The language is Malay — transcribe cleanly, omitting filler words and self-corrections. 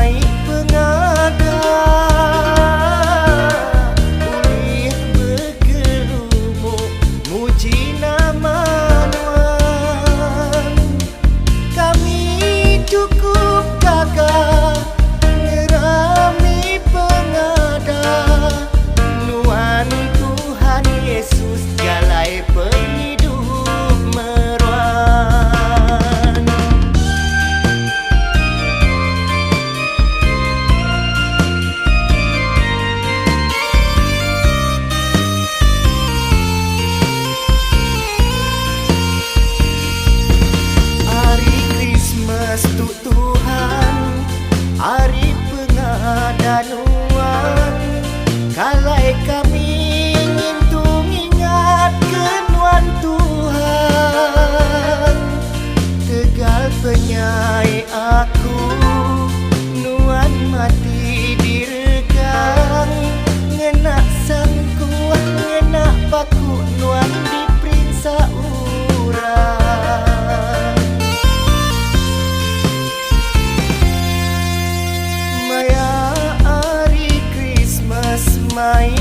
semai pengada ulih bergelumuk muji nama Nuan. Kami cukup gagah ngerami pengada Nuan Tuhan Yesus galai penghidup meruan. Hari Krismas tu Tuhan, hari pengada Nuan, kalai kami ngintung ingat kenuan Tuhan. Tegal penyai aku, Nuan mati diregang, ngenak sangkuah ngenak paku Nuan diperiksa urang. Maya hari Christmas mai